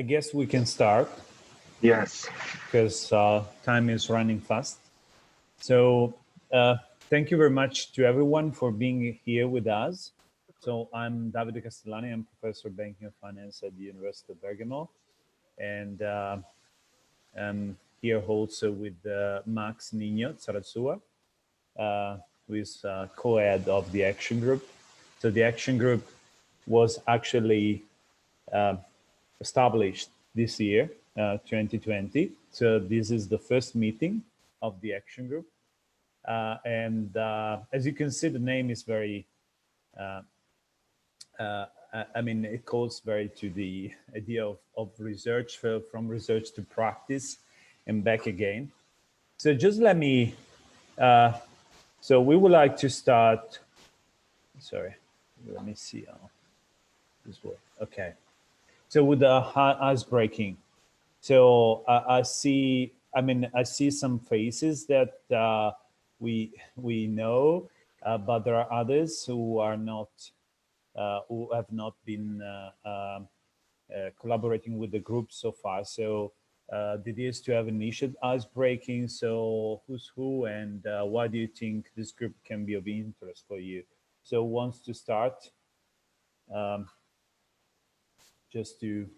I guess we can start. Yes. Because time is running fast. So thank you very much to everyone for being here with us. So I'm Davide Castellani. I'm Professor of Banking and Finance at the University of Bergamo. And I'm here also with Max Nino Zarazua, who is co-head of the Action Group. So the Action Group was actually established this year, 2020. So this is the first meeting of the Action Group. And as you can see, the name is very, I mean, it calls very to the idea of research, from research to practice and back again. So just let me, so we would like to start, sorry, let me see how this works. Okay. So with the ice breaking, so I see some faces that we know, but there are others who are not, who have not been collaborating with the group so far. So the idea is to have initial ice breaking. So who's who, and why do you think this group can be of interest for you? So who wants to start? Just to.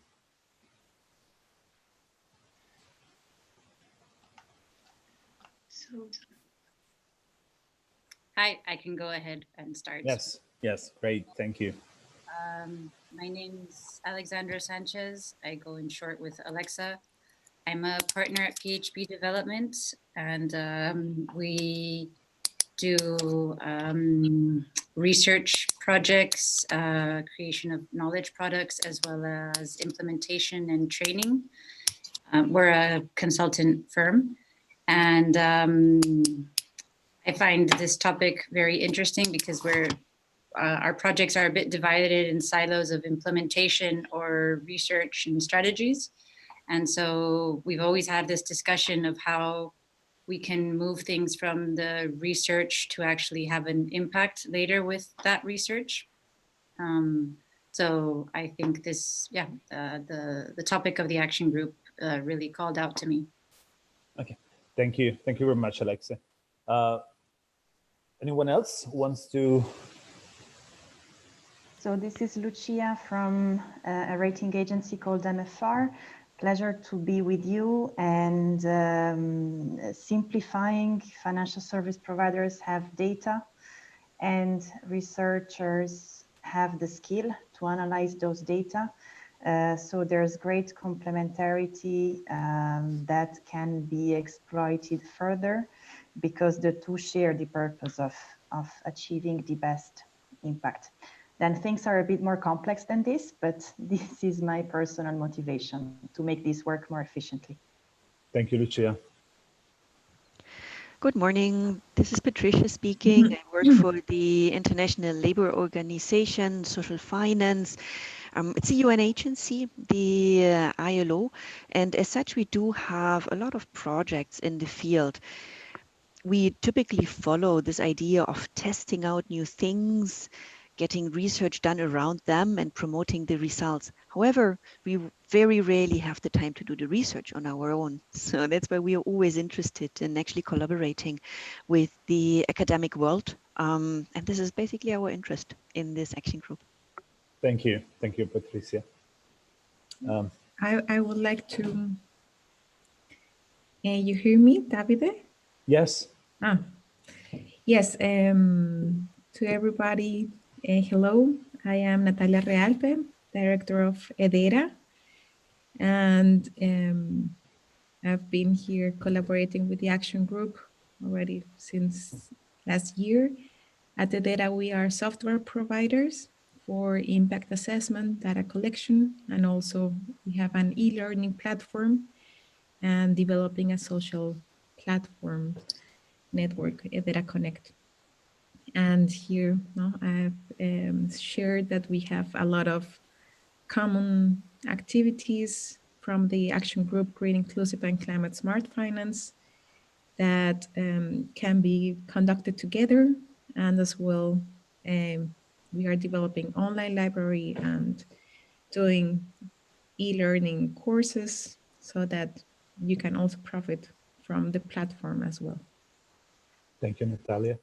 So, hi, I can go ahead and start. Yes, yes, great, thank you. My name is Alexandra Sanchez. I go in short with Alexa. I'm a partner at PHP Development, and we do research projects, creation of knowledge products, as well as implementation and training. We're a consultant firm, and I find this topic very interesting because our projects are a bit divided in silos of implementation or research and strategies. And so we've always had this discussion of how we can move things from the research to actually have an impact later with that research. So I think this, the topic of the action group really called out to me. Okay, thank you very much, Alexa. Anyone else wants to? So this is Lucia from a rating agency called MFR. Pleasure to be with you, and simplifying financial service providers have data and researchers have the skill to analyze those data. So there's great complementarity that can be exploited further because the two share the purpose of achieving the best impact. Then things are a bit more complex than this, but this is my personal motivation to make this work more efficiently. Thank you, Lucia. Good morning. This is Patricia speaking. I work for the International Labour Organization, Social Finance. It's a UN agency, the ILO, and as such, we do have a lot of projects in the field. We typically follow this idea of testing out new things, getting research done around them and promoting the results. However, we very rarely have the time to do the research on our own. So that's why we are always interested in actually collaborating with the academic world. And this is basically our interest in this action group. Thank you, Patricia. I would like to, you hear me, Davide? Yes. Yes, to everybody, hello, I am Natalia Realpe, Director of EDERA, and I've been here collaborating with the Action Group already since last year. At EDERA, we are software providers for impact assessment, data collection, and also we have an e-learning platform and developing a social platform network, EDERA Connect. And here I've shared that we have a lot of common activities from the action group Green, Inclusive and Climate Smart Finance that can be conducted together. And as well, we are developing online library and doing e-learning courses so that you can also profit from the platform as well. Thank you, Natalia.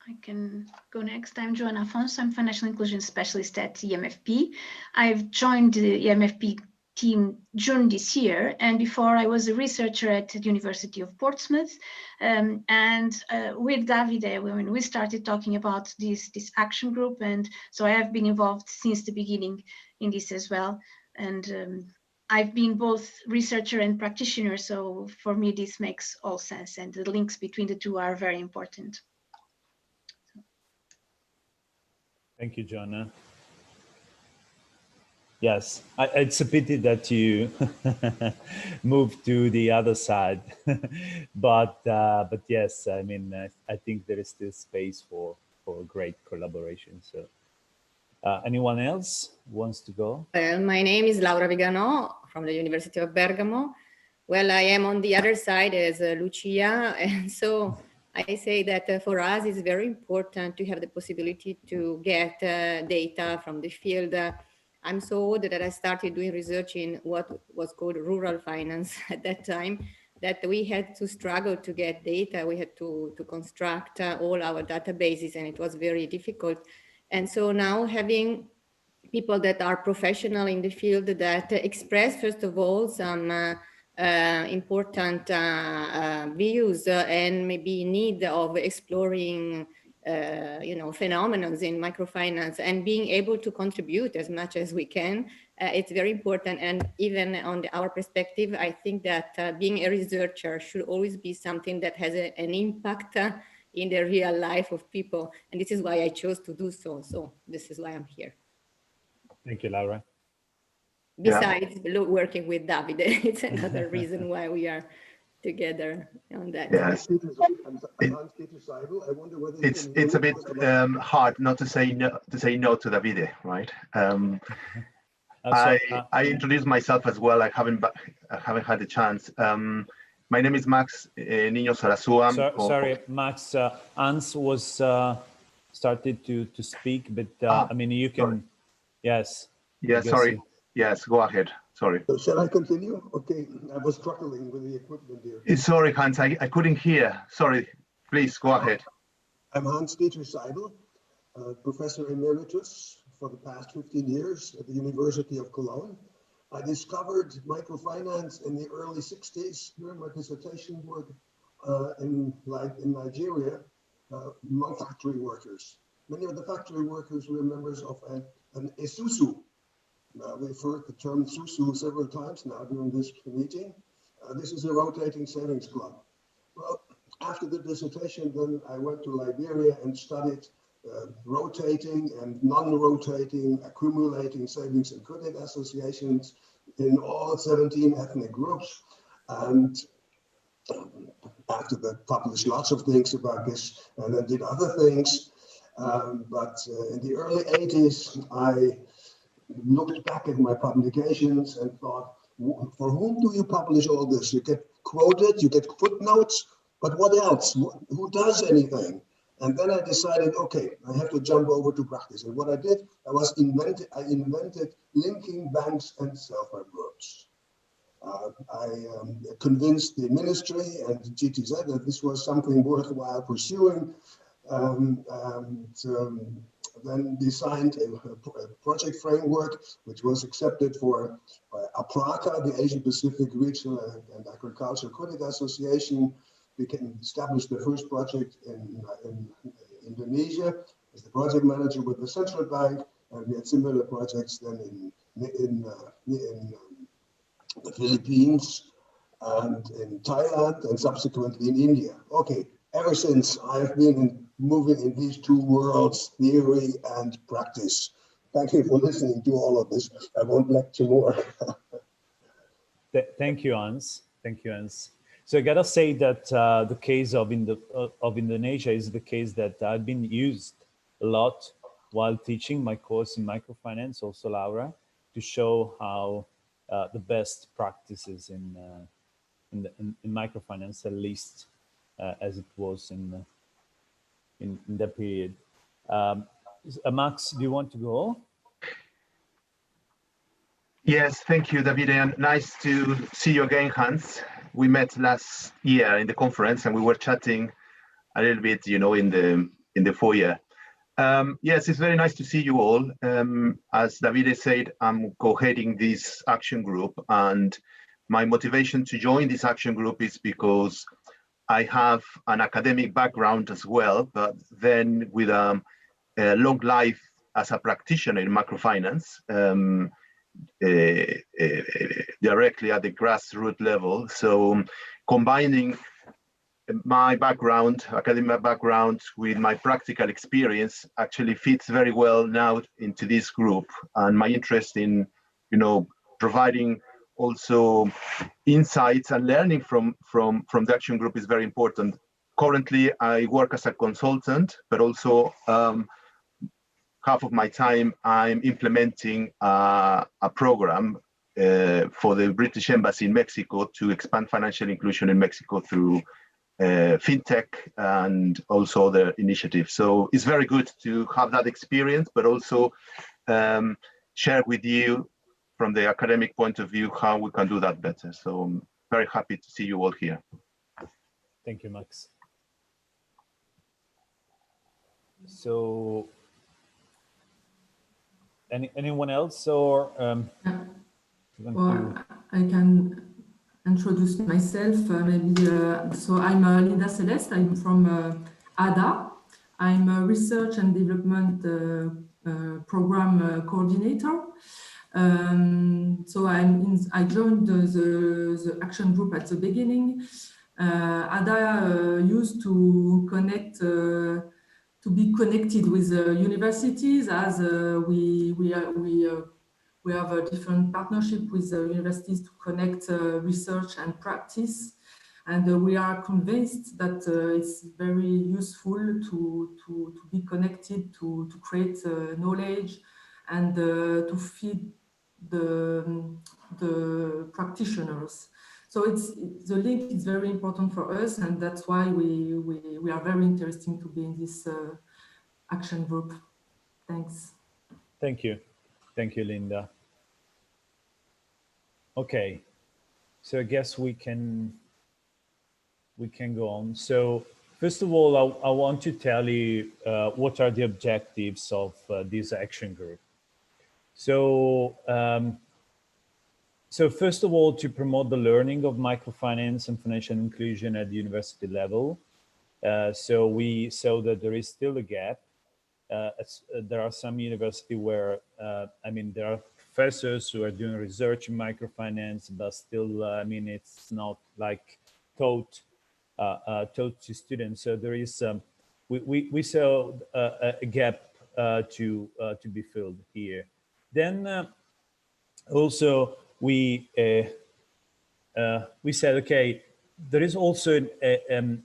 I can go next. I'm Joanna Afonso. I'm Financial Inclusion Specialist at e-MFP. I've joined the e-MFP team June this year, and before I was a researcher at the University of Portsmouth. With Davide, when we started talking about this action group, and so I have been involved since the beginning in this as well. And I've been both researcher and practitioner, so for me this makes all sense, and the links between the two are very important. Thank you, Joanna. Yes, it's a pity that you moved to the other side, but yes, I mean, I think there is still space for great collaboration. So, anyone else wants to go? Well, my name is Laura Vigano from the University of Bergamo. Well, I am on the other side as Lucia, and so I say that for us it's very important to have the possibility to get data from the field. I'm so old that I started doing research in what was called rural finance at that time, that we had to struggle to get data. We had to construct all our databases, and it was very difficult. And so now having people that are professional in the field that express, first of all, some important views and maybe need of exploring phenomena in microfinance and being able to contribute as much as we can. It's very important. And even on our perspective, I think that being a researcher should always be something that has an impact in the real life of people. And this is why I chose to do so. So this is why I'm here. Thank you, Laura. Besides working with Davide, it's another reason why we are together on that. Yes. It's a bit hard not to say no to Davide, right? I introduced myself as well. I haven't had the chance. My name is Max Niño Sarasua. Sorry, Max. Hans was started to speak, but I mean, you can. Sorry. Yes. Yes. Sorry. Yes. Go ahead. Sorry. So shall I continue? Okay. I was struggling with the equipment here. Sorry, Hans. I couldn't hear. Sorry. Please go ahead. I'm Hans-Dieter Seibel, Professor Emeritus for the past 15 years at the University of Cologne. I discovered microfinance in the early 60s during my dissertation work in Nigeria among factory workers. Many of the factory workers were members of an ESUSU. We've heard the term SUSU several times now during this meeting. This is a rotating savings club. Well, after the dissertation, then I went to Liberia and studied rotating and non-rotating, accumulating savings and credit associations in all 17 ethnic groups. And after that, published lots of things about this and then did other things. But in the early 80s, I looked back at my publications and thought, for whom do you publish all this? You get quoted, you get footnotes, but what else? Who does anything? And then I decided, okay, I have to jump over to practice. And what I did, I invented linking banks and self-help groups. I convinced the ministry and GTZ that this was something worthwhile pursuing. Then designed a project framework, which was accepted by APRACA, the Asian Pacific Regional and Agricultural Credit Association. We can establish the first project in Indonesia as the project manager with the central bank, and we had similar projects then in the Philippines and in Thailand and subsequently in India. Okay, ever since I've been moving in these two worlds, theory and practice. Thank you for listening to all of this. I won't lecture more. Thank you, Hans. Thank you, Hans. So I gotta say that the case of Indonesia is the case that I've been used a lot while teaching my course in microfinance, also Laura, to show how the best practices in microfinance, at least as it was in in that period. Max, do you want to go? Yes, thank you, Davide, and nice to see you again, Hans. We met last year in the conference, and we were chatting a little bit, you know, in the foyer. Yes, it's very nice to see you all. As Davide said, I'm co-heading this action group, and my motivation to join this action group is because I have an academic background as well, but then with a long life as a practitioner in microfinance, directly at the grassroots level. So combining my background, academic background, with my practical experience actually fits very well now into this group. And my interest in, you know, providing also insights and learning from the action group is very important. Currently, I work as a consultant, but also half of my time I'm implementing a program for the British Embassy in Mexico to expand financial inclusion in Mexico through fintech and also other initiatives. So it's very good to have that experience, but also share with you from the academic point of view how we can do that better. So I'm very happy to see you all here. Thank you, Max. So anyone else, or well, I can introduce myself. So I'm Linda Celeste. I'm from ADA. I'm a research and development program coordinator. So I joined the action group at the beginning. ADA used to connect, to be connected with universities, as we have a different partnership with universities to connect research and practice. And we are convinced that it's very useful to be connected, to create knowledge, and to feed the practitioners. So the link is very important for us, and that's why we are very interested to be in this action group. Thanks. Thank you, Linda. Okay, so I guess we can go on. So first of all, I want to tell you what are the objectives of this action group. So so first of all, to promote the learning of microfinance and financial inclusion at the university level. So we saw that there is still a gap. There are some universities where, I mean, there are professors who are doing research in microfinance, but still, I mean, it's not like taught to students. So there is, we saw a gap to be filled here. Then also we said, okay, there is also a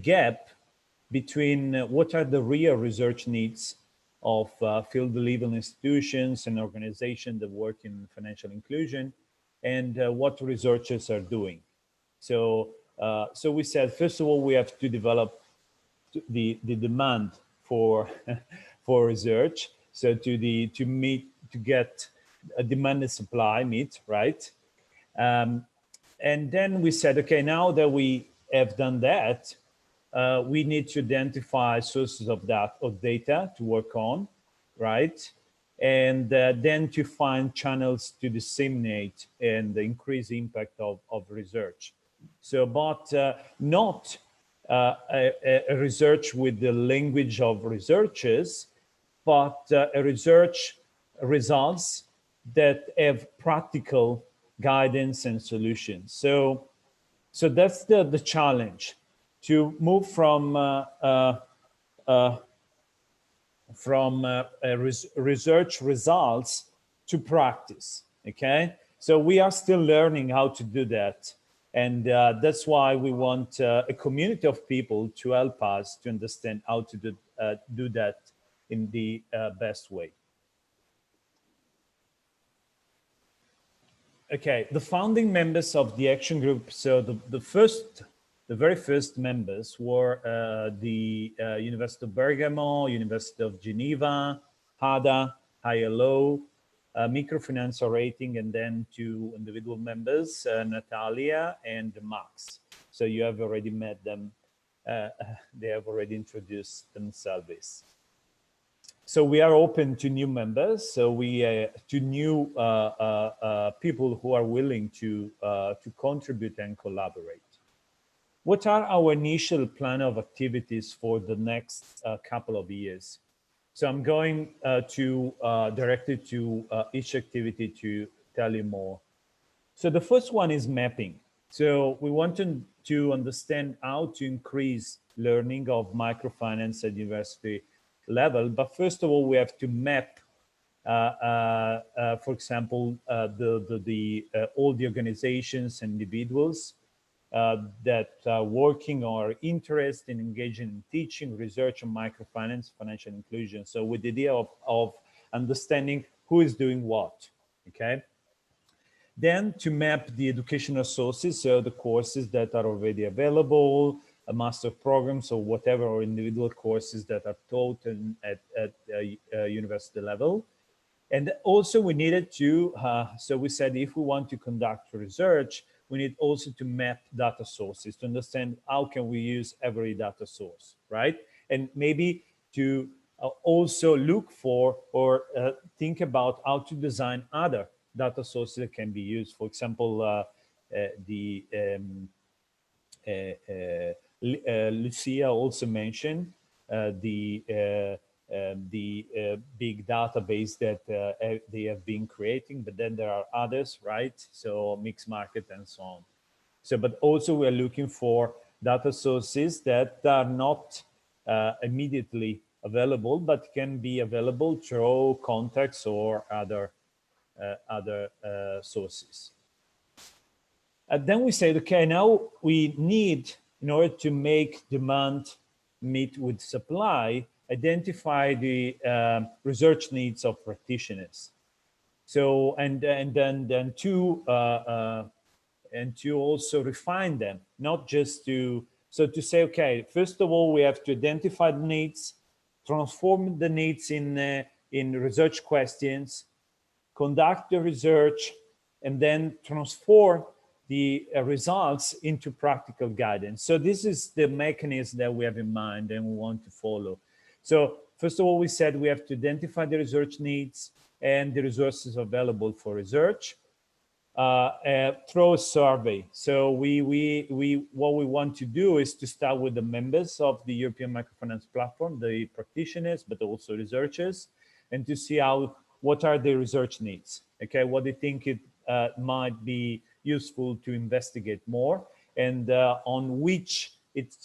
gap between what are the real research needs of field level institutions and organizations that work in financial inclusion, and what researchers are doing. So so we said, first of all, we have to develop the demand for for research. So to get a demand and supply meet, right? And then we said, okay, now that we have done that, we need to identify sources of data to work on, right? And then to find channels to disseminate and increase the impact of research. So, but not a research with the language of researchers, but a research results that have practical guidance and solutions. So that's the challenge, to move from research results to practice. Okay, so we are still learning how to do that, and that's why we want a community of people to help us to understand how to do that in the best way. Okay, the founding members of the action group. So the first the very first members were the University of Bergamo, University of Geneva, HADA, ILO, Microfinance Rating, and then two individual members, Natalia and Max. So you have already met them. They have already introduced themselves. So we are open to new members. So we to new people who are willing to contribute and collaborate. What are our initial plan of activities for the next couple of years? So I'm going directly to each activity to tell you more. So the first one is mapping. So we want to understand how to increase learning of microfinance at university level. But first of all, we have to map, for example, all the organizations and individuals that are working or are interested in engaging in teaching, research on microfinance, financial inclusion. So with the idea of understanding who is doing what, okay? Then to map the educational sources, so the courses that are already available, a master programs or whatever, or individual courses that are taught at university level. And also we needed to, so we said if we want to conduct research, we need also to map data sources to understand how can we use every data source, right? And maybe to also look for or think about how to design other data sources that can be used. For example, Lucia also mentioned the big database that they have been creating, but then there are others, right? So mixed market and so on. So, but also we're looking for data sources that are not immediately available, but can be available through contacts or other sources. And then we said, okay, now we need, in order to make demand meet with supply, identify the research needs of practitioners. So, and then to also refine them, not just to, so to say, okay, first of all, we have to identify the needs, transform the needs in research questions, conduct the research, and then transform the results into practical guidance. So this is the mechanism that we have in mind and we want to follow. So first of all, we said we have to identify the research needs and the resources available for research through a survey. So what we want to do is to start with the members of the European Microfinance Platform, the practitioners, but also researchers, and to see what are the research needs, okay? What they think it might be useful to investigate more, and on which it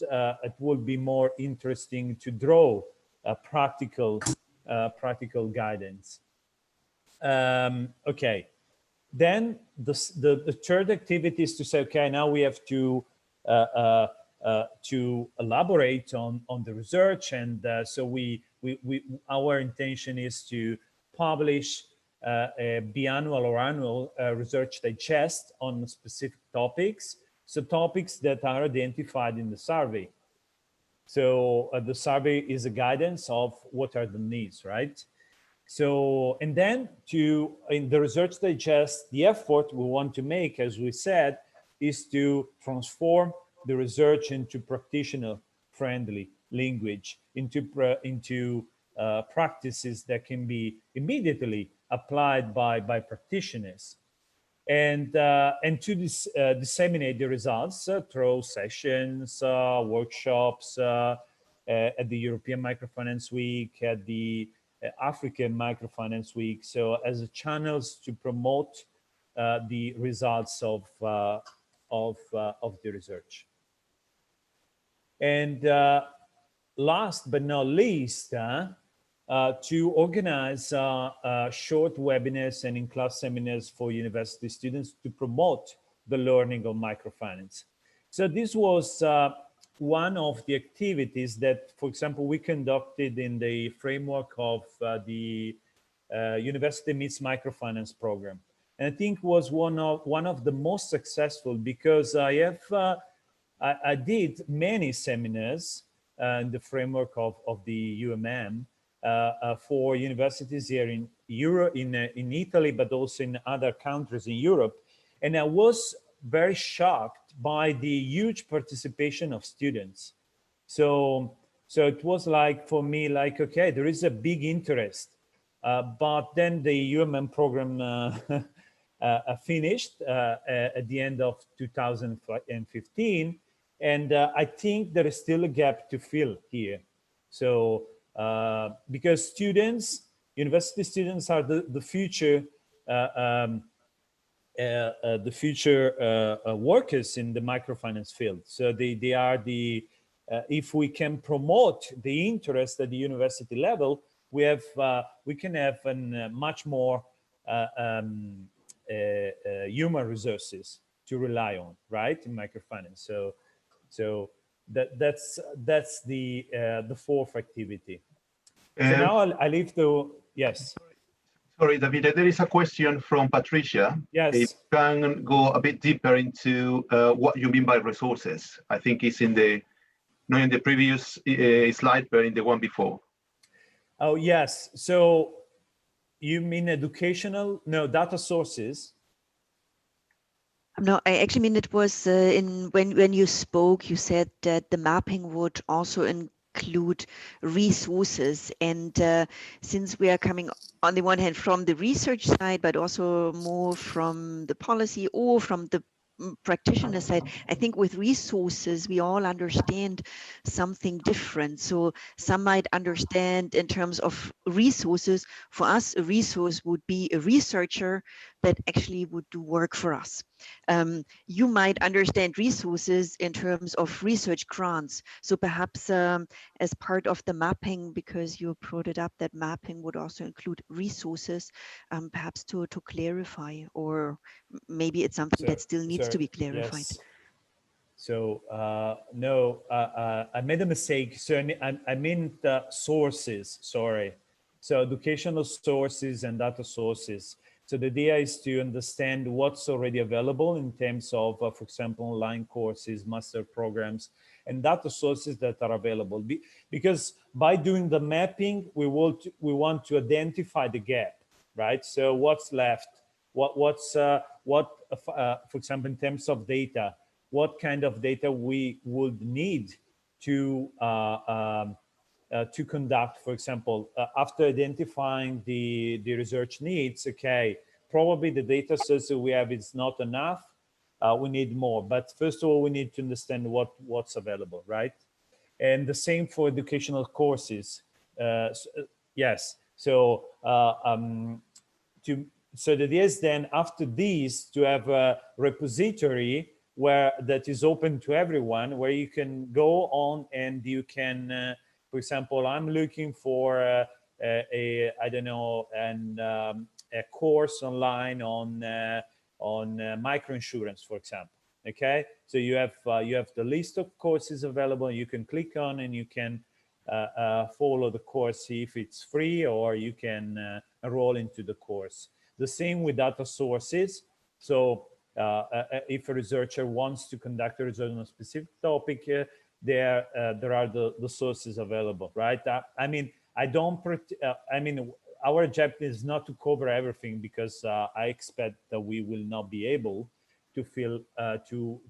will be more interesting to draw practical guidance. Okay, then the third activity is to say, okay, now we have to elaborate on the research, and so our intention is to publish a biannual or annual research digest on specific topics, so topics that are identified in the survey. So the survey is a guidance of what are the needs, right? So, and then in the research digest, the effort we want to make, as we said, is to transform the research into practitioner-friendly language, into practices that can be immediately applied by practitioners, and to disseminate the results through sessions, workshops at the European Microfinance Week, at the African Microfinance Week. So as channels to promote the results of the research. And last but not least, to organize short webinars and in-class seminars for university students to promote the learning of microfinance. So this was one of the activities that, for example, we conducted in the framework of the University Meets Microfinance program. And I think was one of the most successful, because I have I did many seminars in the framework of the UMM for universities here in Europe, in Italy, but also in other countries in Europe. And I was very shocked by the huge participation of students. So it was like, for me, like, okay, there is a big interest. But then the UMM program finished at the end of 2015. And I think there is still a gap to fill here. So because students, university students are the future workers in the microfinance field. So they are the, if we can promote the interest at the university level, we can have much more human resources to rely on, right, in microfinance. So that's the fourth activity. So now I leave the, yes. Sorry, Davide, there is a question from Patricia. Yes. If you can go a bit deeper into what you mean by resources. I think it's in the, not in the previous slide, but in the one before. Oh, yes. So you mean educational, no, data sources? No, I actually mean it was when you spoke, you said that the mapping would also include resources. And since we are coming on the one hand from the research side, but also more from the policy or from the practitioner side, I think with resources, we all understand something different. So some might understand in terms of resources. For us, a resource would be a researcher that actually would do work for us. You might understand resources in terms of research grants. So perhaps as part of the mapping, because you brought it up, that mapping would also include resources, perhaps to clarify, or maybe it's something that still needs to be clarified. Yes. So no, I made a mistake. So I meant sources, sorry. So educational sources and data sources. So the idea is to understand what's already available in terms of, for example, online courses, master programs, and data sources that are available. Because by doing the mapping, we want to identify the gap, right? So what's left? For example, in terms of data, what kind of data we would need to conduct, for example, after identifying the research needs. Okay, probably the data source that we have is not enough. We need more. But first of all, we need to understand what's available, right? And the same for educational courses. Yes. So so the idea is then after these to have a repository that is open to everyone, where you can go on and you can, for example, I'm looking for I don't know, a course online on microinsurance, for example. Okay, so you have the list of courses available. You can click on and you can follow the course, see if it's free, or you can enroll into the course. The same with data sources. So if a researcher wants to conduct a research on a specific topic, there are the sources available, right? I mean, our objective is not to cover everything, because I expect that we will not be able to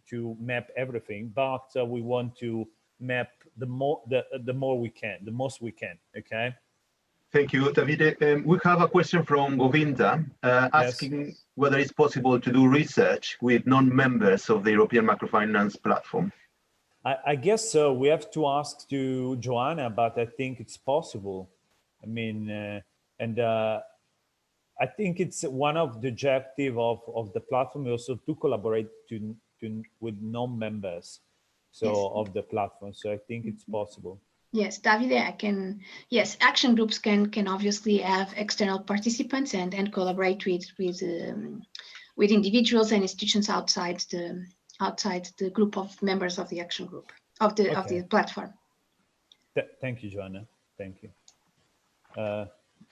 to map everything, but we want to map the most we can. Okay. Thank you, Davide. We have a question from Govinda asking whether it's possible to do research with non-members of the European Microfinance Platform. I guess so. We have to ask to Joanna, but I think it's possible. I mean, I think it's one of the objectives of the platform also to collaborate with non-members of the platform. So I think it's possible. Yes, Davide, yes, action groups can obviously have external participants and collaborate with individuals and institutions outside the group of members of the action group of the platform. Thank you, Joanna. Thank you.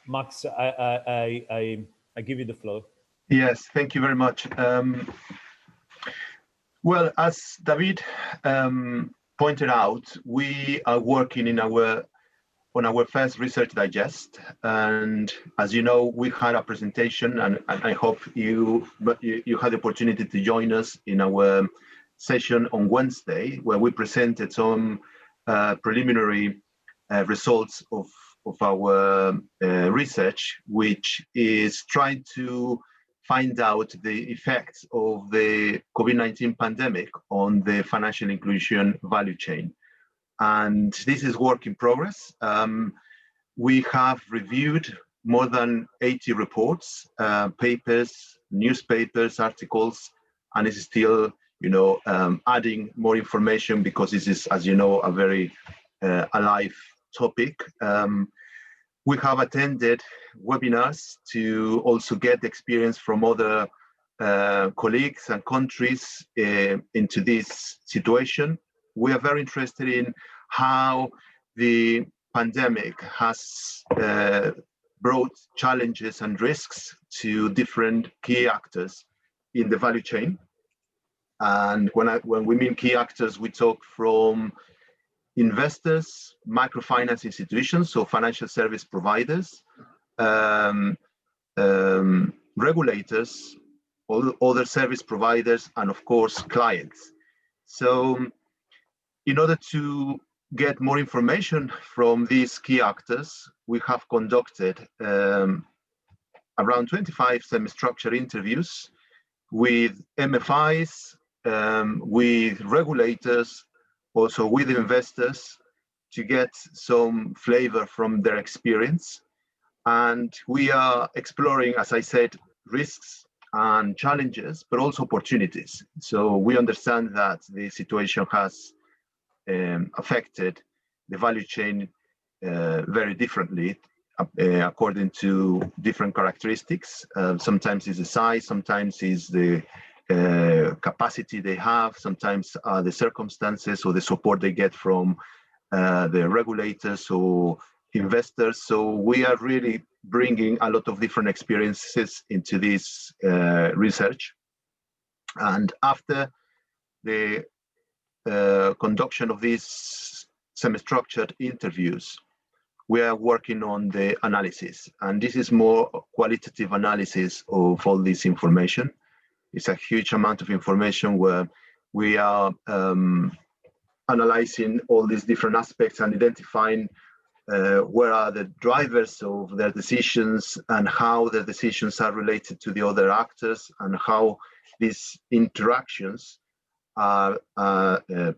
Max, I give you the floor. Yes, thank you very much. Well, as David pointed out, we are working on our first research digest, and as you know, we had a presentation, and I hope you had the opportunity to join us in our session on Wednesday, where we presented some preliminary results of our research, which is trying to find out the effects of the COVID-19 pandemic on the financial inclusion value chain. And this is work in progress. We have reviewed more than 80 reports, papers, newspapers, articles, and it's still, adding more information because this is, as you know, a very alive topic. We have attended webinars to also get experience from other colleagues and countries into this situation. We are very interested in how the pandemic has brought challenges and risks to different key actors in the value chain. And when we mean key actors, we talk from investors, microfinance institutions, so financial service providers, regulators, other service providers, and of course, clients. So in order to get more information from these key actors, we have conducted around 25 semi-structured interviews with MFIs, with regulators, also with investors, to get some flavor from their experience. And we are exploring, as I said, risks and challenges, but also opportunities. So we understand that the situation has affected the value chain very differently according to different characteristics. Sometimes it's the size, sometimes it's the capacity they have, sometimes the circumstances or the support they get from the regulators or investors. So we are really bringing a lot of different experiences into this research. And after the conduction of these semi-structured interviews, we are working on the analysis. And this is more qualitative analysis of all this information. It's a huge amount of information where we are analyzing all these different aspects and identifying where are the drivers of their decisions and how their decisions are related to the other actors and how these interactions are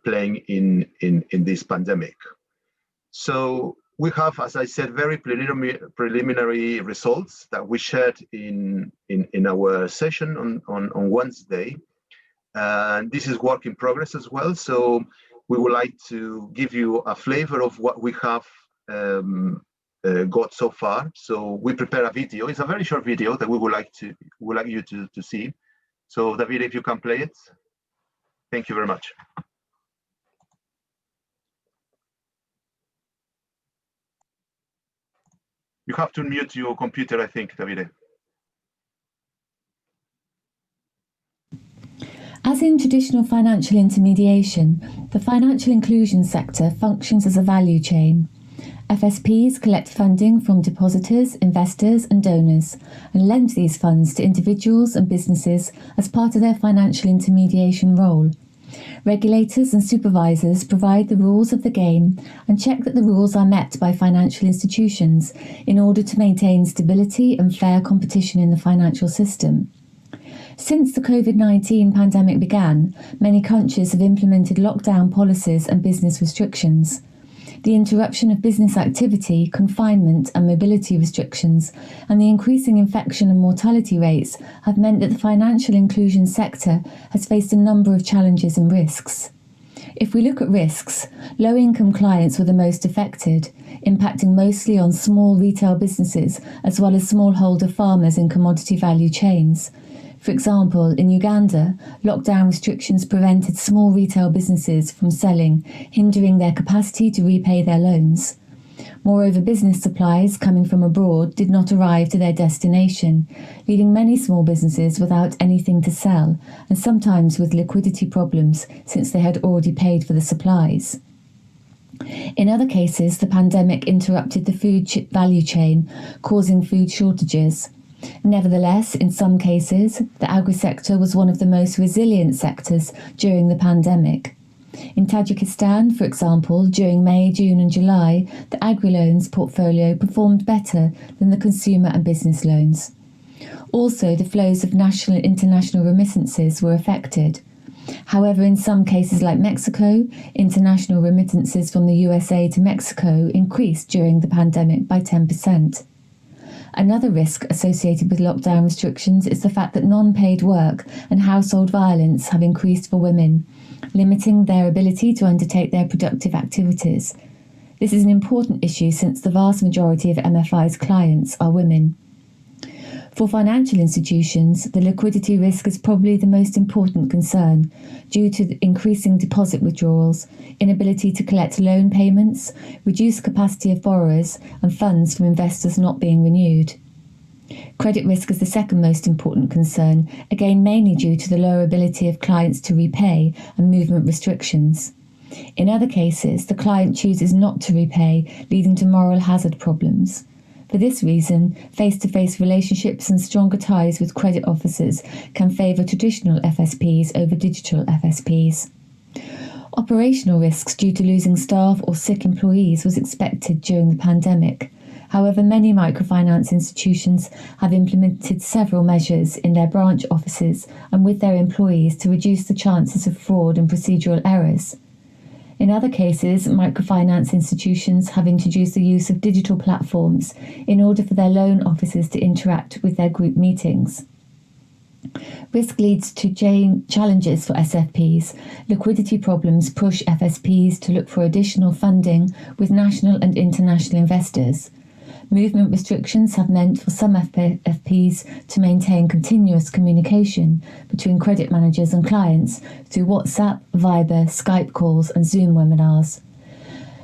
playing in this pandemic. So we have, as I said, very preliminary results that we shared in our session on Wednesday. And this is work in progress as well. So we would like to give you a flavor of what we have got so far. So we prepare a video. It's a very short video that we would like you to see. So David, if you can play it. Thank you very much. You have to mute your computer, I think, Davide. As in traditional financial intermediation, the financial inclusion sector functions as a value chain. FSPs collect funding from depositors, investors and donors and lend these funds to individuals and businesses as part of their financial intermediation role. Regulators and supervisors provide the rules of the game and check that the rules are met by financial institutions in order to maintain stability and fair competition in the financial system. Since the COVID-19 pandemic began, many countries have implemented lockdown policies and business restrictions. The interruption of business activity, confinement and mobility restrictions, and the increasing infection and mortality rates have meant that the financial inclusion sector has faced a number of challenges and risks. If we look at risks, low-income clients were the most affected, impacting mostly on small retail businesses as well as smallholder farmers in commodity value chains. For example, in Uganda, lockdown restrictions prevented small retail businesses from selling, hindering their capacity to repay their loans. Moreover, business supplies coming from abroad did not arrive to their destination, leaving many small businesses without anything to sell, and sometimes with liquidity problems since they had already paid for the supplies. In other cases, the pandemic interrupted the food value chain, causing food shortages. Nevertheless, in some cases, the agri-sector was one of the most resilient sectors during the pandemic. In Tajikistan, for example, during May, June and July, the agri-loans portfolio performed better than the consumer and business loans. Also, the flows of national and international remittances were affected. However, in some cases like Mexico, international remittances from the USA to Mexico increased during the pandemic by 10%. Another risk associated with lockdown restrictions is the fact that non-paid work and household violence have increased for women, limiting their ability to undertake their productive activities. This is an important issue since the vast majority of MFI's clients are women. For financial institutions, the liquidity risk is probably the most important concern due to the increasing deposit withdrawals, inability to collect loan payments, reduced capacity of borrowers, and funds from investors not being renewed. Credit risk is the second most important concern, again mainly due to the lower ability of clients to repay and movement restrictions. In other cases, the client chooses not to repay, leading to moral hazard problems. For this reason, face-to-face relationships and stronger ties with credit officers can favour traditional FSPs over digital FSPs. Operational risks due to losing staff or sick employees was expected during the pandemic. However, many microfinance institutions have implemented several measures in their branch offices and with their employees to reduce the chances of fraud and procedural errors. In other cases, microfinance institutions have introduced the use of digital platforms in order for their loan officers to interact with their group meetings. Risk leads to challenges for SFPs. Liquidity problems push FSPs to look for additional funding with national and international investors. Movement restrictions have meant for some FPs to maintain continuous communication between credit managers and clients through WhatsApp, Viber, Skype calls and Zoom webinars,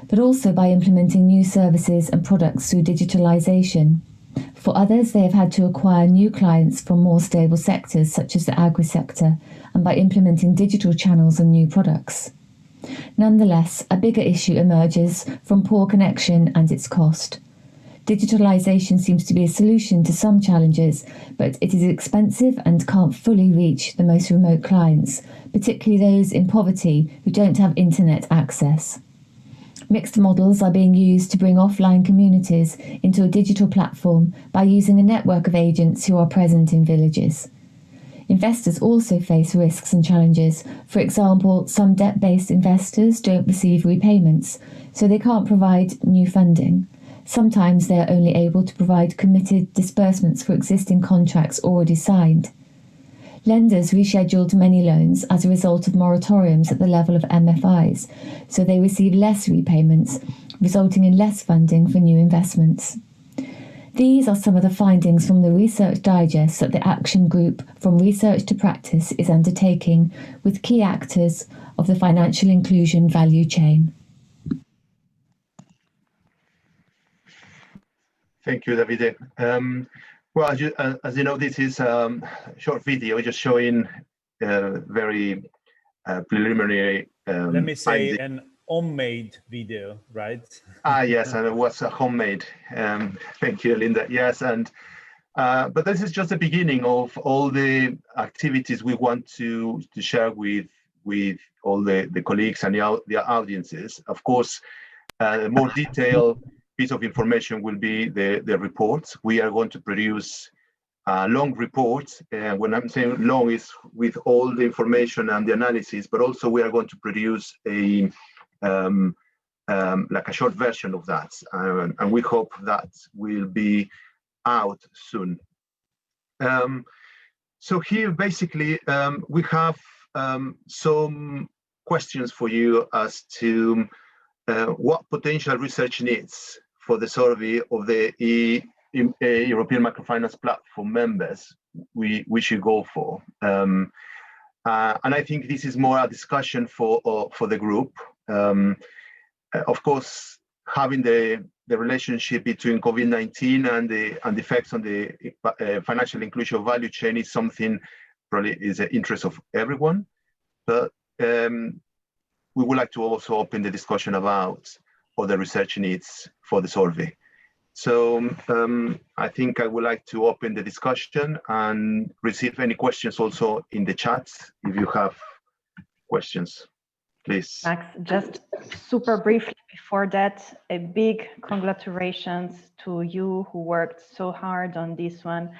but also by implementing new services and products through digitalization. For others, they have had to acquire new clients from more stable sectors such as the agri-sector and by implementing digital channels and new products. Nonetheless, a bigger issue emerges from poor connection and its cost. Digitalization seems to be a solution to some challenges, but it is expensive and can't fully reach the most remote clients, particularly those in poverty who don't have internet access. Mixed models are being used to bring offline communities into a digital platform by using a network of agents who are present in villages. Investors also face risks and challenges. For example, some debt-based investors don't receive repayments, so they can't provide new funding. Sometimes they are only able to provide committed disbursements for existing contracts already signed. Lenders rescheduled many loans as a result of moratoriums at the level of MFIs, so they receive less repayments, resulting in less funding for new investments. These are some of the findings from the research digest that the Action Group From Research to Practice is undertaking with key actors of the financial inclusion value chain. Thank you, Davide. Well, as you know, this is a short video just showing very preliminary. Let me say an homemade video, right? Yes, and it was a homemade. Thank you, Linda. Yes, and but this is just the beginning of all the activities we want to share with all the colleagues and the audiences. Of course, more detailed piece of information will be the reports. We are going to produce long reports. When I'm saying long, is with all the information and the analysis, but also we are going to produce a like a short version of that. And we hope that will be out soon. So here, basically, we have some questions for you as to what potential research needs for the survey of the European Microfinance Platform members we should go for. And I think this is more a discussion for the group. Of course, having the the relationship between COVID-19 and the effects on the financial inclusion value chain is something probably is an interest of everyone. But we would like to also open the discussion about other research needs for the survey. So I think I would like to open the discussion and receive any questions also in the chat if you have questions, please. Max, just super briefly before that, a big congratulations to you who worked so hard on this one.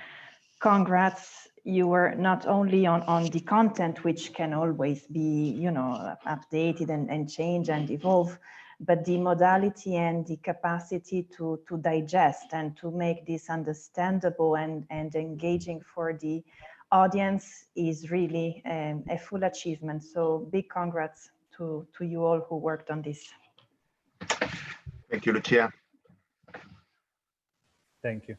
Congrats, you were not only on the content, which can always be, you know, updated and change and evolve, but the modality and the capacity to digest and to make this understandable and engaging for the audience is really a full achievement. So big congrats to you all who worked on this. Thank you, Lucia. Thank you.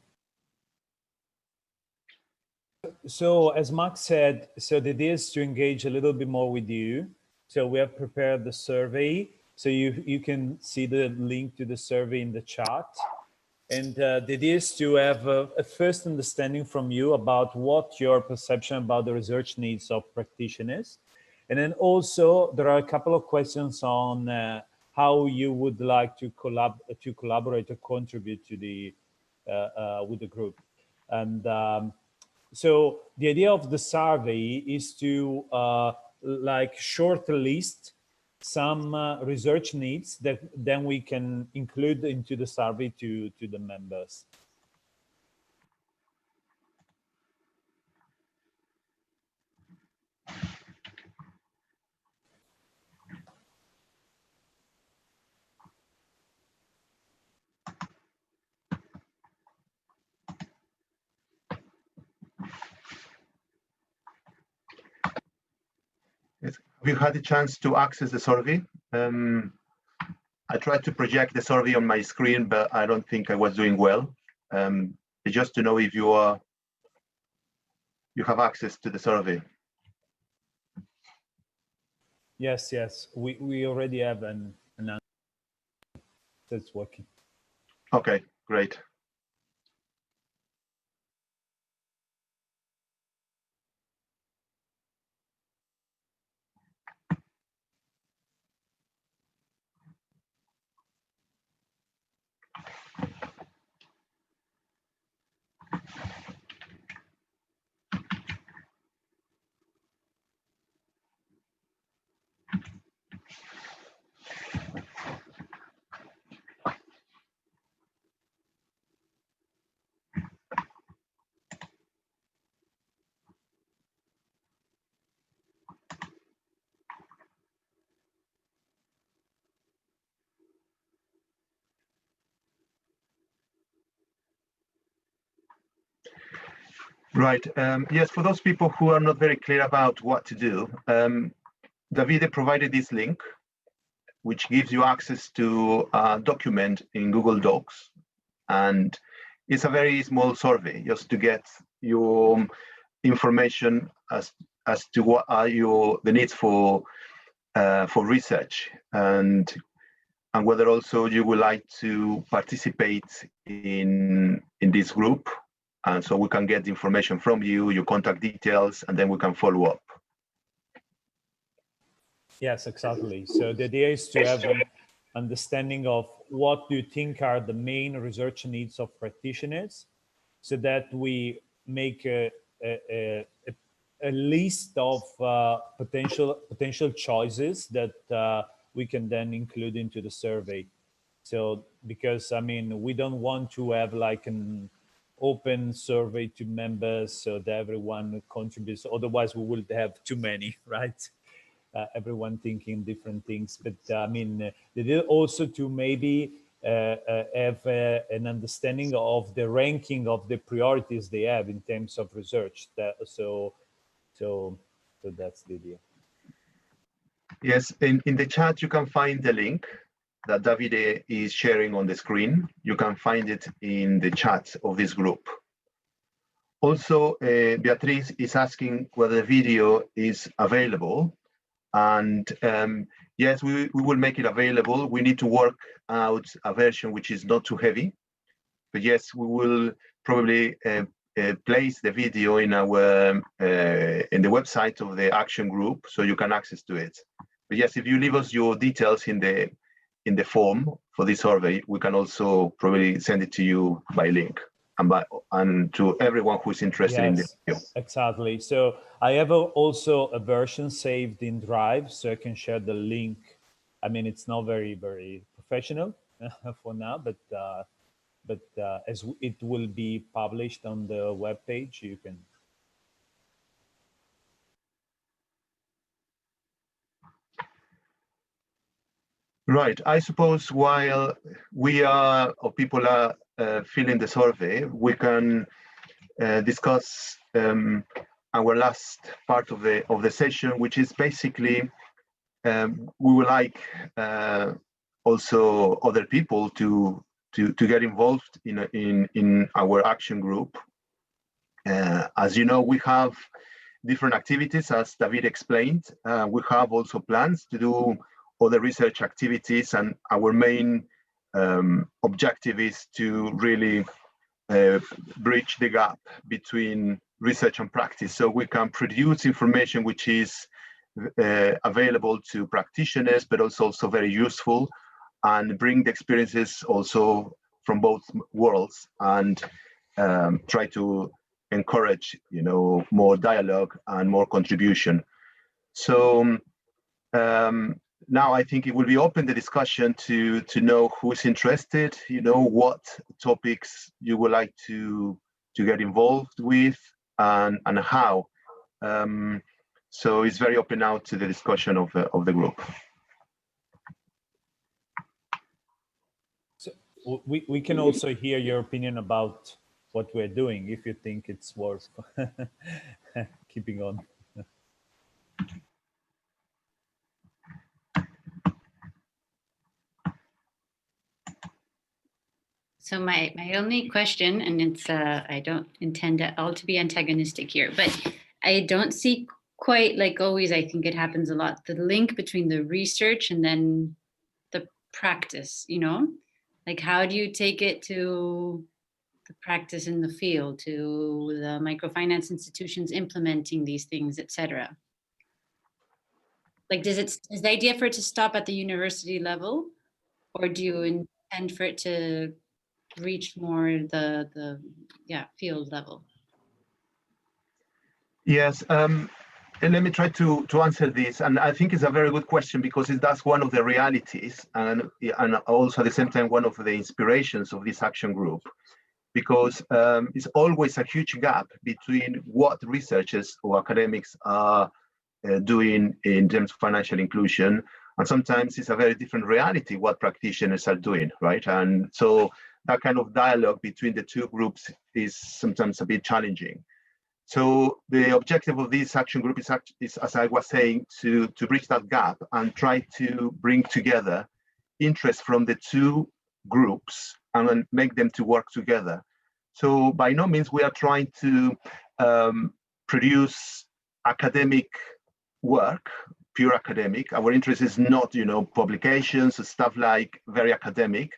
So as Max said, so the idea is to engage a little bit more with you. So we have prepared the survey. So you can see the link to the survey in the chat. And the idea is to have a first understanding from you about what your perception about the research needs of practitioners. And then also there are a couple of questions on how you would like to collaborate or contribute to the with the group. And so the idea of the survey is to like shortlist some research needs that then we can include into the survey to the members. Yes. Have you had a chance to access the survey? I tried to project the survey on my screen, but I don't think I was doing well. Just to know if you have access to the survey. Yes, we already have an answer that's working. Okay, great. Right. Yes, for those people who are not very clear about what to do, Davide provided this link, which gives you access to a document in Google Docs. And it's a very small survey just to get your information as to what are the needs for research and whether also you would like to participate in this group. And so we can get information from you, your contact details, and then we can follow up. Yes, exactly. So the idea is to have an understanding of what do you think are the main research needs of practitioners, so that we make a list of potential choices that we can then include into the survey. So because I mean, we don't want to have like an open survey to members so that everyone contributes. Otherwise, we will have too many, right? Everyone thinking different things. But I mean, they did also to maybe have an understanding of the ranking of the priorities they have in terms of research. So that's the idea. Yes, in the chat you can find the link that Davide is sharing on the screen. You can find it in the chat of this group. Also, Beatriz is asking whether the video is available. And yes, we will make it available. We need to work out a version which is not too heavy. But yes, we will probably place the video in our in the website of the action group, so you can access to it. But yes, if you leave us your details in the form for this survey, we can also probably send it to you by link and to everyone who is interested in the video. Exactly. So I have also a version saved in Drive, so I can share the link. I mean, it's not very professional for now, but as it will be published on the web page, you can. Right. I suppose while we are, or people are filling the survey, we can discuss our last part of the session, which is basically we would like also other people to get involved in our action group. As you know, we have different activities, as David explained. We have also plans to do other research activities, and our main objective is to really bridge the gap between research and practice, so we can produce information which is available to practitioners, but also very useful, and bring the experiences also from both worlds, and try to encourage, more dialogue and more contribution. So now I think it will be open the discussion to know who's interested, what topics you would like to get involved with, and how. So it's very open now to the discussion of the group. So we can also hear your opinion about what we're doing, if you think it's worth keeping on. So my only question, and it's I don't intend at all to be antagonistic here, but I don't see quite, like always, I think it happens a lot, the link between the research and then the practice, like how do you take it to the practice in the field, to the microfinance institutions implementing these things, etc. Like, is the idea for it to stop at the university level, or do you intend for it to reach more the field level? Yes, and let me try to answer this. And I think it's a very good question, because that's one of the realities, and also at the same time one of the inspirations of this action group, because it's always a huge gap between what researchers or academics are doing in terms of financial inclusion, and sometimes it's a very different reality what practitioners are doing, right? And so that kind of dialogue between the two groups is sometimes a bit challenging. So the objective of this action group is, as I was saying, to bridge that gap and try to bring together interest from the two groups and then make them to work together. So by no means we are trying to produce academic work, pure academic. Our interest is not, publications, stuff like very academic,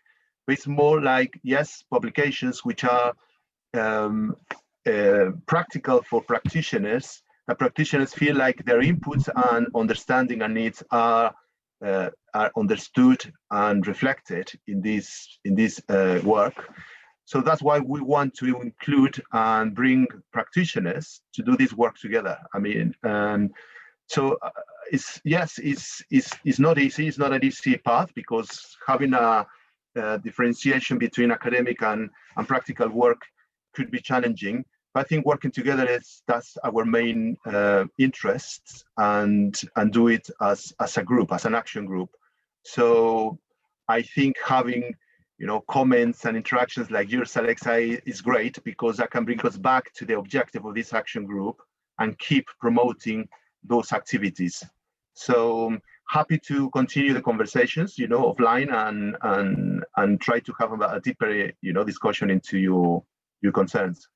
but it's more like, yes, publications which are practical for practitioners, that practitioners feel like their inputs and understanding and needs are understood and reflected in this work. So that's why we want to include and bring practitioners to do this work together. I mean, so it's not easy. It's not an easy path, because having a differentiation between academic and practical work could be challenging. But I think working together that's our main interest, and do it as a group, as an action group. So I think having comments and interactions like yours, Alexa, is great, because that can bring us back to the objective of this action group and keep promoting those activities. So happy to continue the conversations, offline, and try to have a deeper, discussion into your concerns.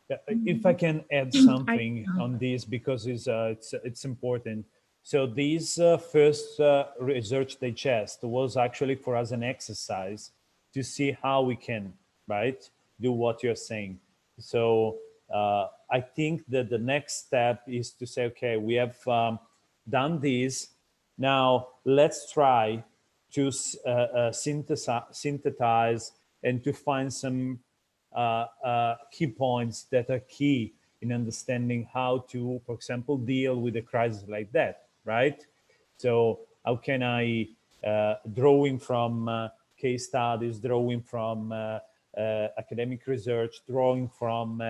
If I can add something on this, because it's important. So this first research digest was actually for us an exercise to see how we can, right, do what you're saying. So I think that the next step is to say, okay, we have done this. Now let's try to synthesize and to find some key points that are key in understanding how to, for example, deal with a crisis like that, right? So how can I, drawing from case studies, drawing from academic research, drawing from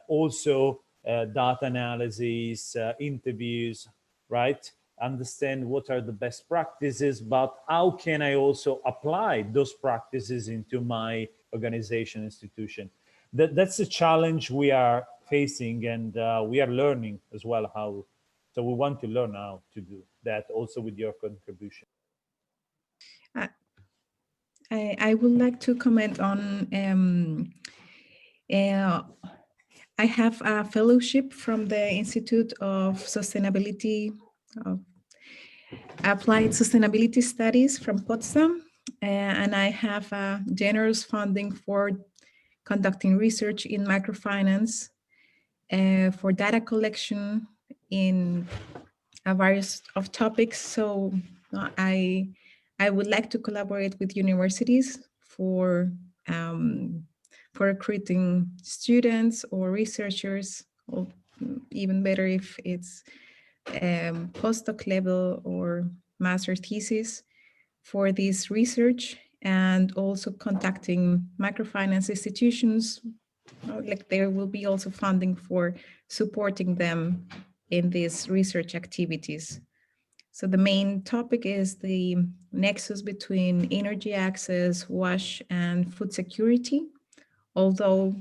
also data analysis, interviews, right? Understand what are the best practices, but how can I also apply those practices into my organization, institution? That's a challenge we are facing, and we are learning as well how. So we want to learn how to do that also with your contribution. I would like to comment on, I have a fellowship from the Institute of Sustainability, of Applied Sustainability Studies from Potsdam, and I have a generous funding for conducting research in microfinance, for data collection in a various of topics. So I would like to collaborate with universities for recruiting students or researchers, or even better if it's postdoc level or master thesis for this research, and also contacting microfinance institutions. Like there will be also funding for supporting them in these research activities. So the main topic is the nexus between energy access, wash, and food security. Although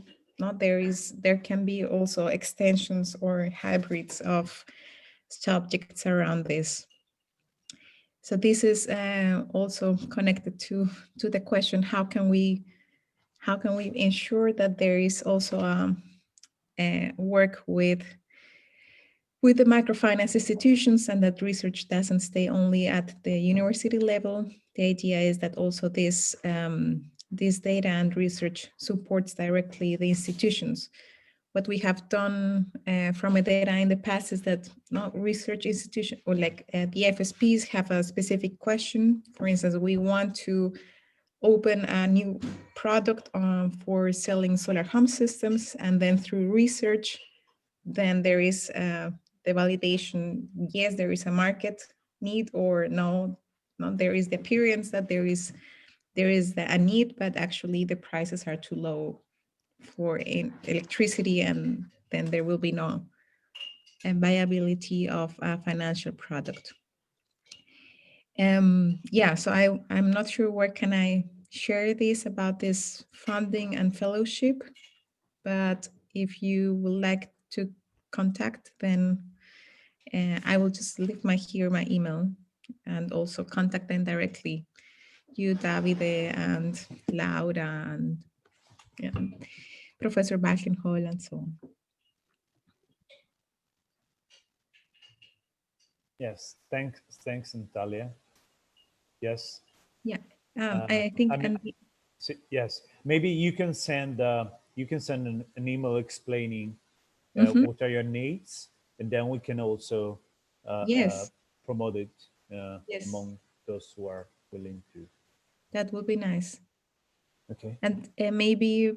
there can be also extensions or hybrids of subjects around this. So this is also connected to the question: how can we ensure that there is also work with the microfinance institutions, and that research doesn't stay only at the university level? The idea is that also this data and research supports directly the institutions. What we have done from EDERA in the past is that research institution, or like the FSPs, have a specific question. For instance, we want to open a new product for selling solar home systems, and then through research, then there is the validation. Yes, there is a market need, or no, there is the appearance that there is a need, but actually the prices are too low for electricity, and then there will be no viability of a financial product. Yeah, so I'm not sure where can I share this about this funding and fellowship, but if you would like to contact, then I will just leave my email, and also contact them directly. You, Davide, and Laura, and Professor Balkenhol, and so on. Yes, thanks, Natalia. Yes. Yeah, I think. Yes, maybe you can send an email explaining what are your needs, and then we can also yes, promote it yes, among those who are willing to. That would be nice. Okay. And maybe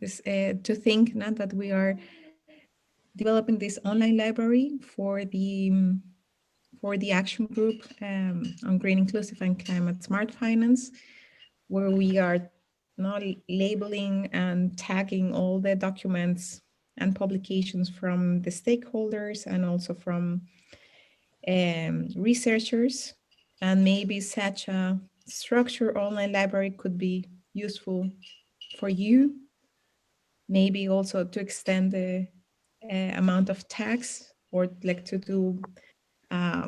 to think now that we are developing this online library for the action group on green, inclusive, and climate smart finance, where we are now labeling and tagging all the documents and publications from the stakeholders, and also from researchers. And maybe such a structured online library could be useful for you. Maybe also to extend the amount of tags, or like to do a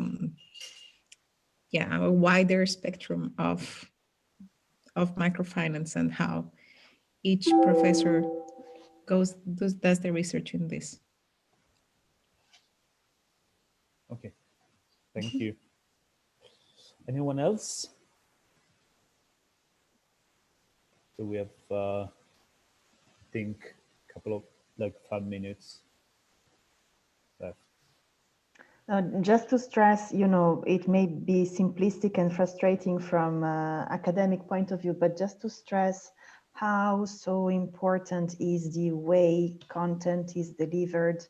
wider spectrum of microfinance, and how each professor does the research in this. Okay, thank you. Anyone else? So we have, I think, a couple of 5 minutes left. Just to stress, it may be simplistic and frustrating from academic point of view, but just to stress how so important is the way content is delivered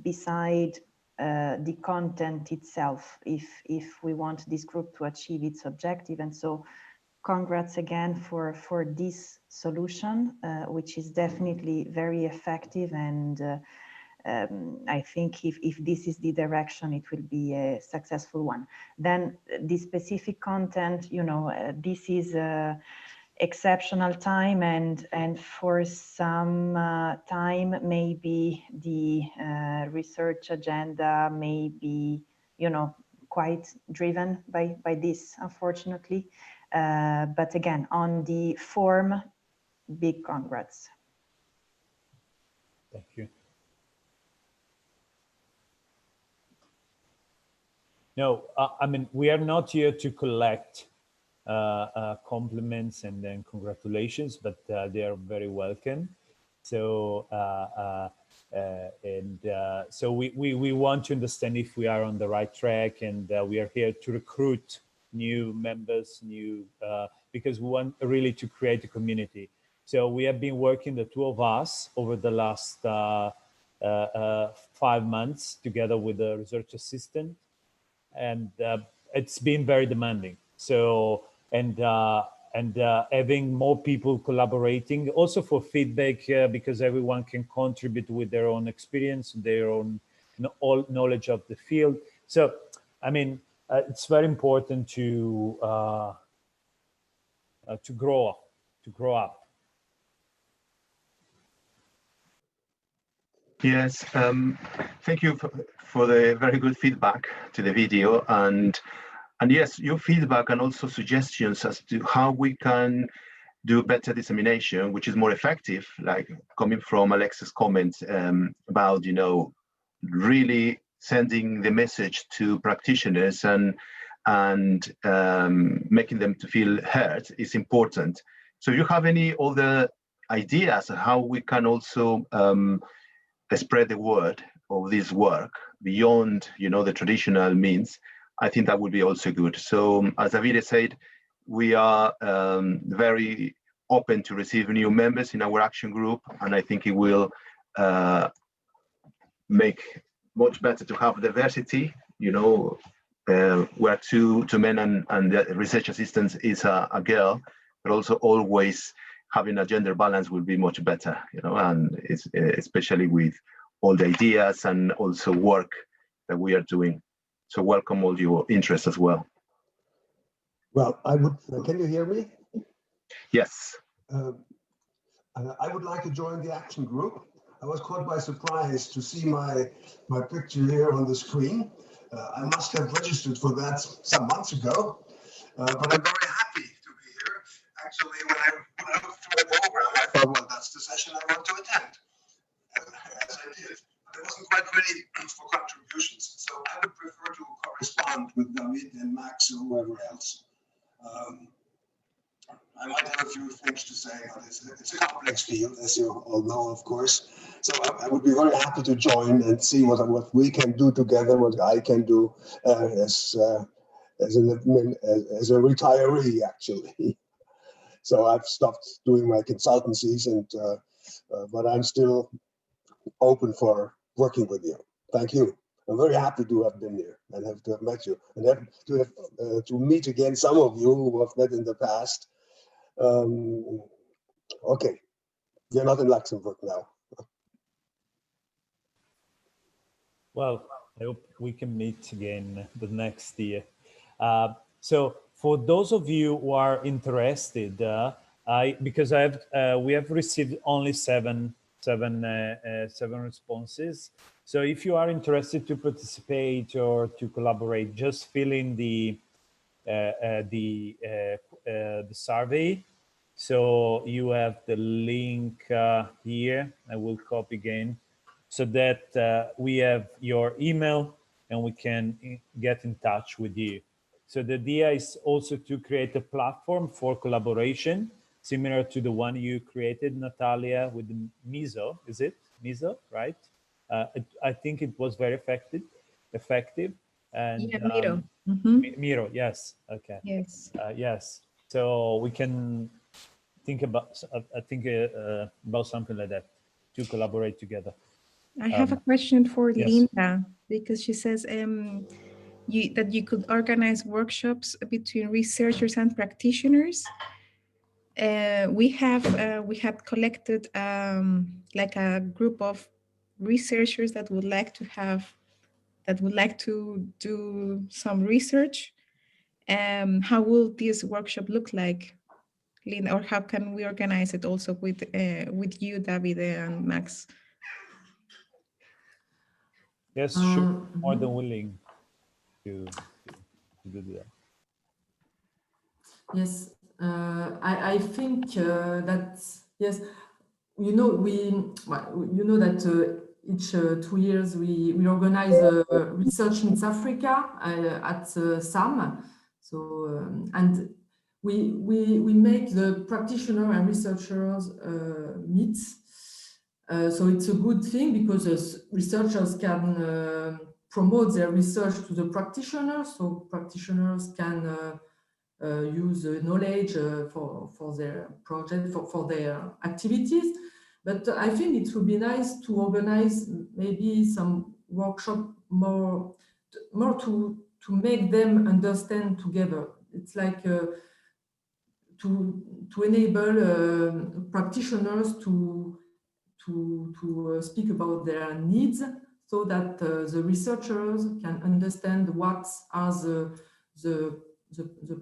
beside the content itself, if we want this group to achieve its objective. And so congrats again for this solution, which is definitely very effective, and I think if this is the direction, it will be a successful one. Then the specific content, this is exceptional time, and for some time, maybe the research agenda may be, quite driven by this, unfortunately. But again, on the form, big congrats. Thank you. No, I mean, we are not here to collect compliments and then congratulations, but they are very welcome. So, so we want to understand if we are on the right track, and we are here to recruit new members, because we want really to create a community. So we have been working, the two of us, over the last 5 months together with the research assistant, and it's been very demanding. So, and having more people collaborating, also for feedback, because everyone can contribute with their own experience, their own knowledge of the field. So, I mean, it's very important to grow up. Yes, thank you for the very good feedback to the video, and yes, your feedback and also suggestions as to how we can do better dissemination, which is more effective, like coming from Alexa's comments about, really sending the message to practitioners and making them to feel heard is important. So you have any other ideas on how we can also spread the word of this work beyond, the traditional means? I think that would be also good. So as Davide said, we are very open to receive new members in our action group, and I think it will make much better to have diversity, where two men and the research assistant is a girl, but also always having a gender balance will be much better, and it's, especially with all the ideas and also work that we are doing. So welcome all your interest as well. Well, can you hear me? Yes. I would like to join the action group. I was caught by surprise to see my picture here on the screen. I must have registered for that some months ago, but I'm very happy to be here. Actually, when I looked through the program, I thought, well, that's the session I want to attend, as I did. But I wasn't quite ready for contributions, so I would prefer to correspond with David and Max or whoever else. I might have a few things to say on this. It's a complex field, as you all know, of course. So I would be very happy to join and see what we can do together, what I can do as a retiree, actually. So I've stopped doing my consultancies, and but I'm still open for working with you. Thank you. I'm very happy to have been here and have to have met you, and to meet again some of you who I've met in the past. Okay, you're not in Luxembourg now. Well, I hope we can meet again the next year. So for those of you who are interested, because we have received only seven responses. So if you are interested to participate or to collaborate, just fill in the survey. So you have the link here. I will copy again so that we have your email and we can get in touch with you. So the idea is also to create a platform for collaboration, similar to the one you created, Natalia, with the MISO. Is it MISO, right? I think it was very effective. And yeah, Miro. Mm-hmm. Miro, yes. Okay. Yes. Yes. So we can think about about something like that to collaborate together. I have a question for yes. Linda, because she says that you could organize workshops between researchers and practitioners. We had collected like a group of researchers that would like to do some research. How will this workshop look like, Linda, or how can we organize it also with you, Davide, and Max? Yes, sure. More than willing to do that. Yes, I think that, yes, you know, that each 2 years we organize Research Meets Africa at SAM. So and we make the practitioner and researchers meet. So it's a good thing because researchers can promote their research to the practitioners. So practitioners can use knowledge for their project, for their activities. But I think it would be nice to organize maybe some workshop more to make them understand together. It's like to enable practitioners to speak about their needs, so that the researchers can understand what are the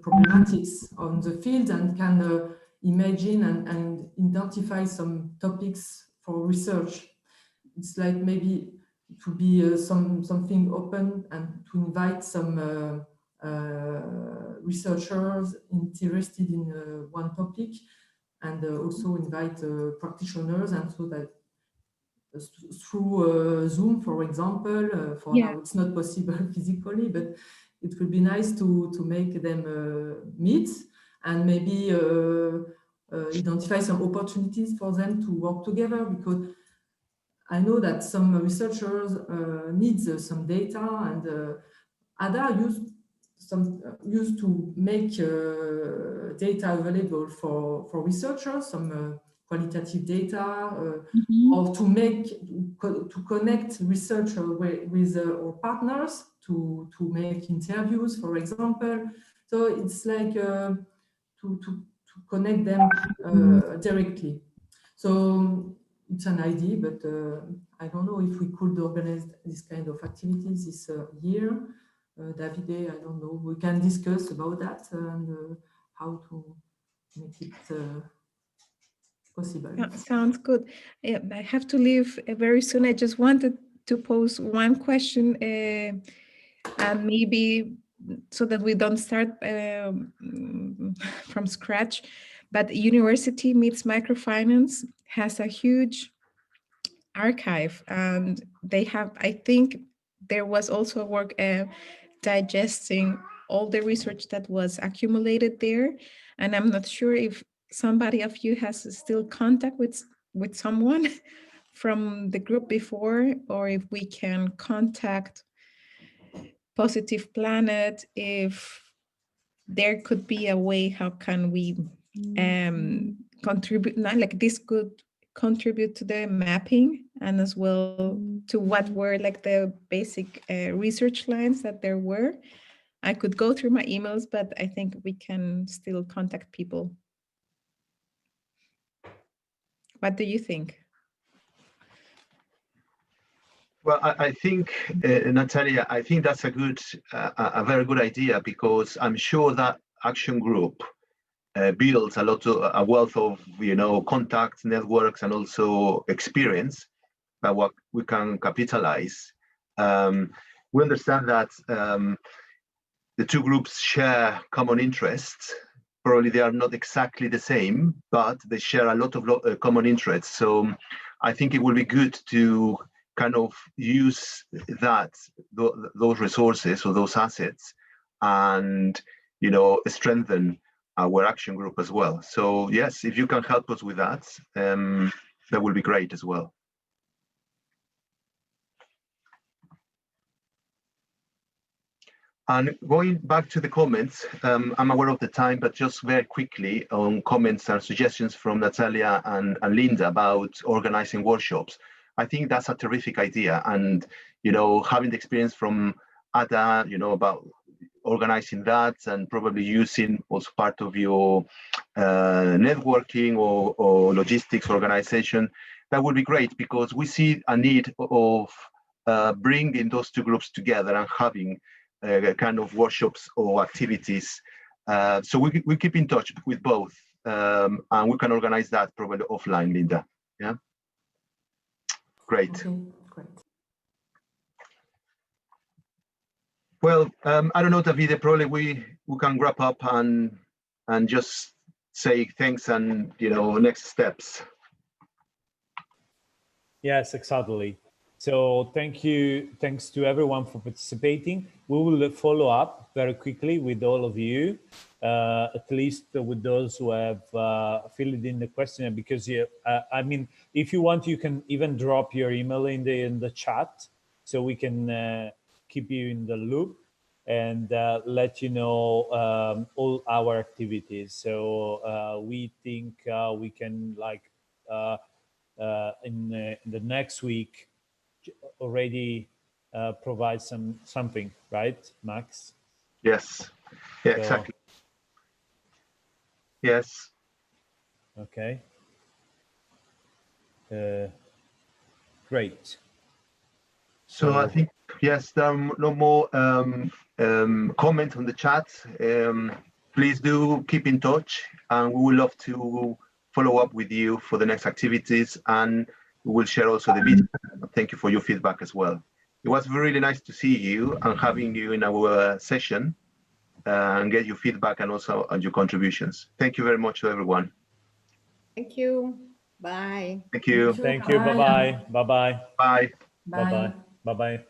problematics on the field and can imagine and identify some topics for research. It's like maybe to be something open and to invite some researchers interested in one topic, and also invite practitioners, and so that through Zoom, for example, for now it's not possible physically, but it would be nice to make them meet and maybe identify some opportunities for them to work together, because I know that some researchers need some data, and ADA used to make data available for researchers, some qualitative data, or to connect researchers with our partners to make interviews, for example. So it's like to connect them directly. So it's an idea, but I don't know if we could organize this kind of activities this year. Davide, I don't know. We can discuss about that and how to make it possible. Sounds good. I have to leave very soon. I just wanted to pose one question, and maybe so that we don't start from scratch. But University Meets Microfinance has a huge archive, and they have, I think there was also a work digesting all the research that was accumulated there. And I'm not sure if somebody of you has still contact with someone from the group before, or if we can contact Positive Planet, if there could be a way, how can we contribute, not like this could contribute to the mapping, and as well to what were like the basic research lines that there were. I could go through my emails, but I think we can still contact people. What do you think? Well, I think, Natalia, I think that's a very good idea, because I'm sure that action group builds a wealth of, contacts, networks, and also experience that what we can capitalize. We understand that the two groups share common interests, probably they are not exactly the same, but they share a lot of common interests. So I think it will be good to kind of use those resources or those assets, and strengthen our action group as well. So yes, if you can help us with that, that will be great as well. And going back to the comments, I'm aware of the time, but just very quickly on comments and suggestions from Natalia and Linda about organizing workshops. I think that's a terrific idea. And, having the experience from Ada, about organizing that and probably using also part of your networking or logistics organization, that would be great, because we see a need of bringing those two groups together and having kind of workshops or activities. So we keep in touch with both, and we can organize that probably offline, Linda. Yeah. Great. Okay, great. Well, I don't know, Davide, probably we can wrap up and just say thanks and next steps. Yes, exactly. So thanks to everyone for participating. We will follow up very quickly with all of you, at least with those who have filled in the questionnaire, because I mean, if you want, you can even drop your email in the chat, so we can keep you in the loop and let you know all our activities. So we think we can, like, in the next week already provide something, right, Max? Yes. Yeah, so, exactly. Yes. Okay. Great. So I think, yes, there are no more comments on the chat. Please do keep in touch, and we would love to follow up with you for the next activities, and we will share also the video. Thank you for your feedback as well. It was really nice to see you and having you in our session and get your feedback and also your contributions. Thank you very much to everyone. Thank you. Bye. Thank you. Thank you. Bye-bye. Bye-bye. Bye. Bye-bye. Bye-bye.